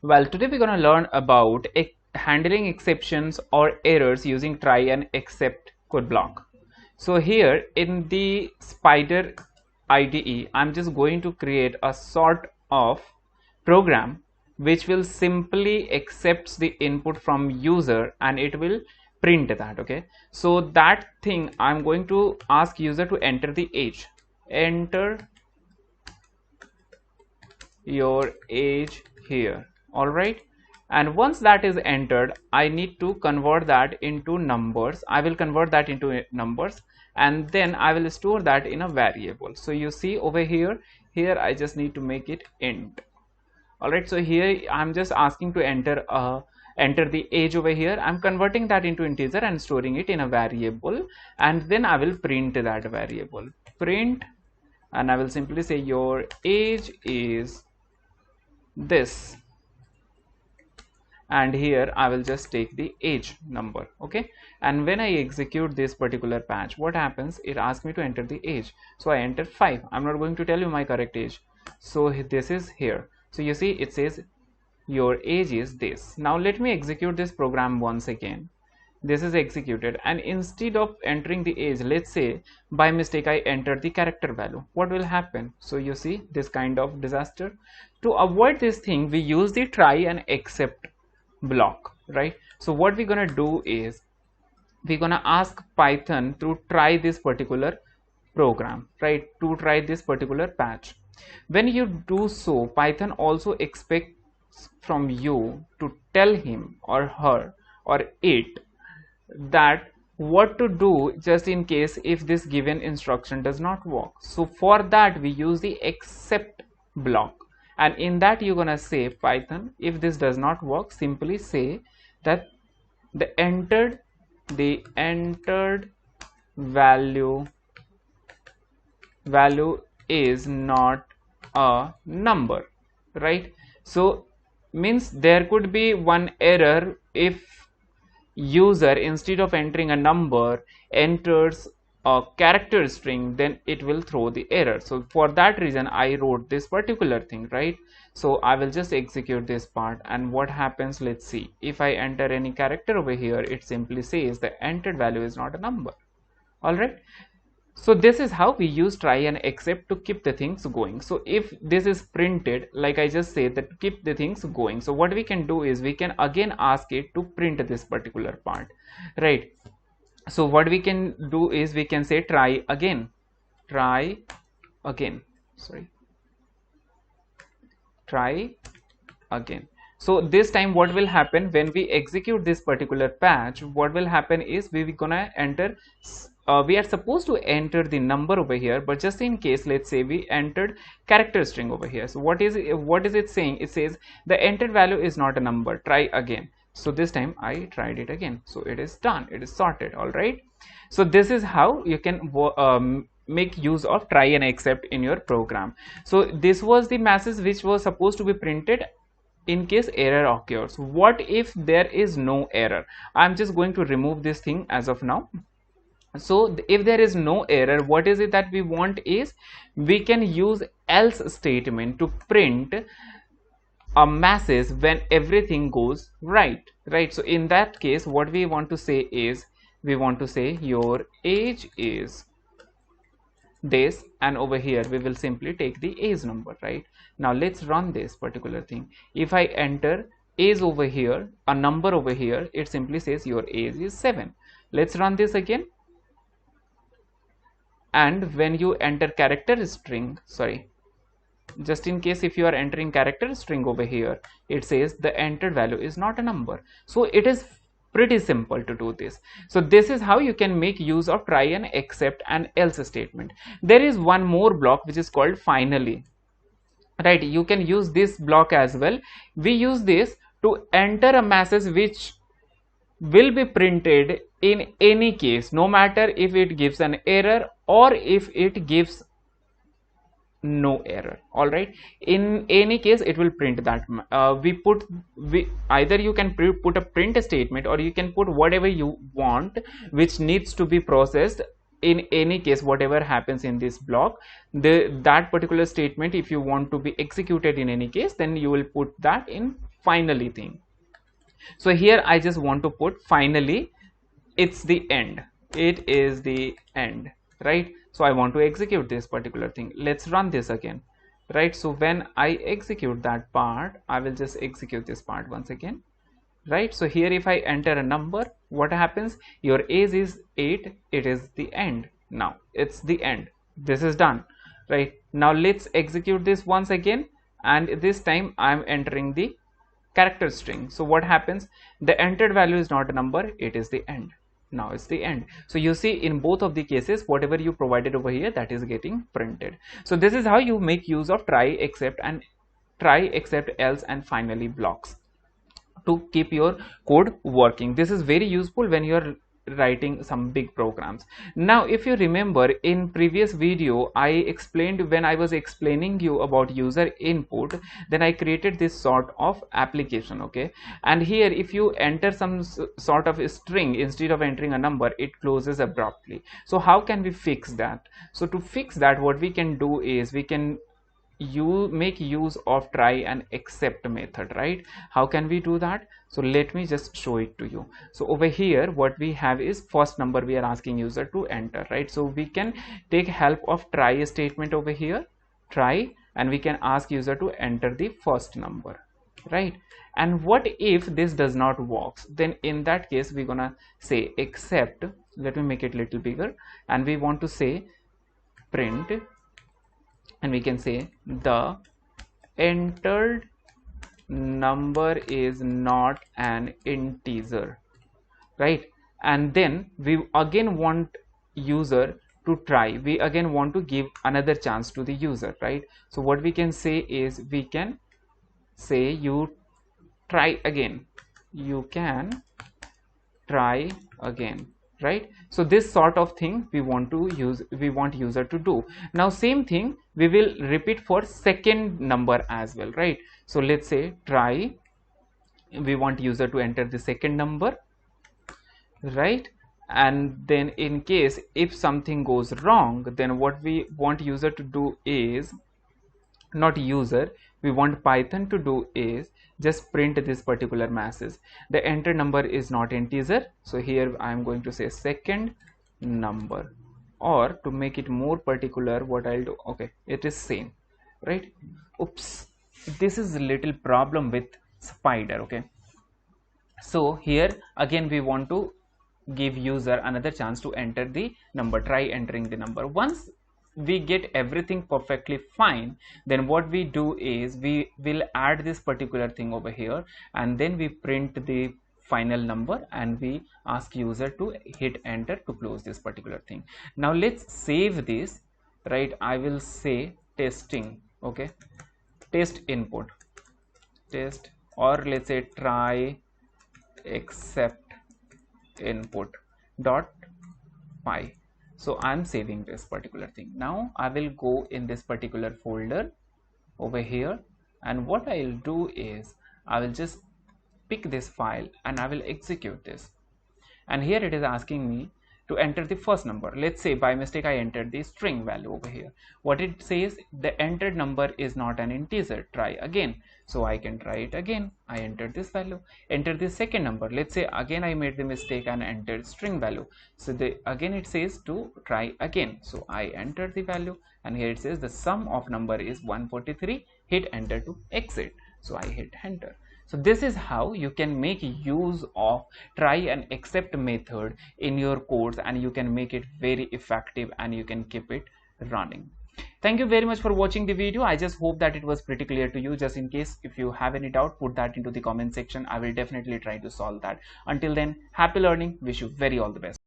Well, today we're going to learn about handling exceptions or errors using try and except code block. So here in the Spider IDE, I'm just going to create a sort of program which will simply accepts the input from user and it will print that. Okay, so that thing I'm going to ask user to enter the age. Enter your age here. All right, and once that is entered, I need to convert that into numbers. I will convert that into numbers and then I will store that in a variable. So you see over here, I just need to make it int. All right, so here I'm just asking to enter the age over here. I'm converting that into integer and storing it in a variable, and then I will print that variable. Print, and I will simply say your age is this, and here I will just take the age number. Okay, and when I execute this particular patch, what happens? It asks me to enter the age, so I enter 5. I'm not going to tell you my correct age, so this is here. So you see it says your age is this. Now let me execute this program once again. This is executed, and instead of entering the age, let's say by mistake I enter the character value. What will happen? So you see this kind of disaster. To avoid this thing, we use the try and except block, right? So what we're gonna do is we're gonna ask Python to try this particular program, right? To try this particular patch. When you do so, Python also expects from you to tell him or her or it that what to do just in case if this given instruction does not work. So for that we use the except block, and in that you're gonna say Python, if this does not work, simply say that the entered value is not a number, right? So means there could be one error if user instead of entering a number enters a character string, then it will throw the error. So for that reason I wrote this particular thing, right? So I will just execute this part, and what happens, let's see. If I enter any character over here, it simply says the entered value is not a number. All right, so this is how we use try and except to keep the things going. So if this is printed, like I just said, that keep the things going, so what we can do is we can again ask it to print this particular part, right? So what we can do is we can say try again, sorry, try again. So this time what will happen when we execute this particular patch, what will happen is we gonna enter we are supposed to enter the number over here, but just in case, let's say we entered character string over here. So what is it saying? It says the entered value is not a number, try again. So this time I tried it again, so it is done, it is sorted. All right, so this is how you can make use of try and except in your program. So this was the message which was supposed to be printed in case error occurs. What if there is no error? I'm just going to remove this thing as of now. So if there is no error, what is it that we want is we can use else statement to print a message when everything goes right. So in that case, what we want to say is we want to say your age is this, and over here we will simply take the age number, right? Now let's run this particular thing. If I enter age over here, a number over here, it simply says your age is 7. Let's run this again. And when you enter character string, sorry, just in case if you are entering character string over here, it says the entered value is not a number. So it is pretty simple to do this. So this is how you can make use of try and except and else statement. There is one more block which is called finally, right? You can use this block as well. We use this to enter a message which will be printed in any case, no matter if it gives an error or if it gives no error. All right, in any case it will print that. Either you can put a print statement, or you can put whatever you want which needs to be processed. In any case, whatever happens in this block, that particular statement, if you want to be executed in any case, then you will put that in finally thing. So here I just want to put finally, it's the end, it is the end, right? So I want to execute this particular thing. Let's run this again, right? So when I execute that part, I will just execute this part once again, right? So here if I enter a number, what happens? Your age is 8, it is the end. Now it's the end, this is done, right? Now let's execute this once again, and this time I'm entering the character string. So what happens? The entered value is not a number, it is the end. Now it's the end. So you see, in both of the cases, whatever you provided over here, that is getting printed. So this is how you make use of try, except, else, and finally blocks to keep your code working. This is very useful when you are writing some big programs. Now if you remember, in previous video I explained, when I was explaining you about user input, then I created this sort of application, okay? And here if you enter some sort of a string, instead of entering a number, it closes abruptly. So how can we fix that? So to fix that, what we can do is we can make use of try and except method, right? How can we do that? So let me just show it to you. So over here what we have is first number we are asking user to enter, right? So we can take help of try statement over here, try, and we can ask user to enter the first number, right? And what if this does not work? Then in that case we're gonna say except, let me make it a little bigger, and we want to say print, and we can say the entered number is not an integer, right? And then we again want user to try, we again want to give another chance to the user, right? So what we can say is we can say you try again, you can try again, right? So this sort of thing we want user to do. Now same thing we will repeat for second number as well, right? So let's say try, we want user to enter the second number, right? And then in case if something goes wrong, then what we want user to do is, not user, we want Python to do is just print this particular message, the entered number is not integer. So here I am going to say second number, or to make it more particular, what I'll do, okay, it is same, right? Oops, this is a little problem with spider, okay? So here again we want to give user another chance to enter the number, try entering the number. Once we get everything perfectly fine, then what we do is we will add this particular thing over here, and then we print the final number, and we ask user to hit enter to close this particular thing. Now let's save this, right? I will say testing, okay, test input, test, or let's say try except input dot py. So I'm saving this particular thing. Now I will go in this particular folder over here, and what I'll do is I will just pick this file and I will execute this. And here it is asking me to enter the first number. Let's say by mistake I entered the string value over here. What it says, the entered number is not an integer, try again. So I can try it again. I entered this value, enter the second number. Let's say again I made the mistake and entered string value. So again it says to try again. So I entered the value, and here it says the sum of number is 143, hit enter to exit. So I hit enter. So this is how you can make use of try and except method in your codes, and you can make it very effective and you can keep it running. Thank you very much for watching the video. I just hope that it was pretty clear to you. Just in case if you have any doubt, put that into the comment section. I will definitely try to solve that. Until then, happy learning. Wish you very all the best.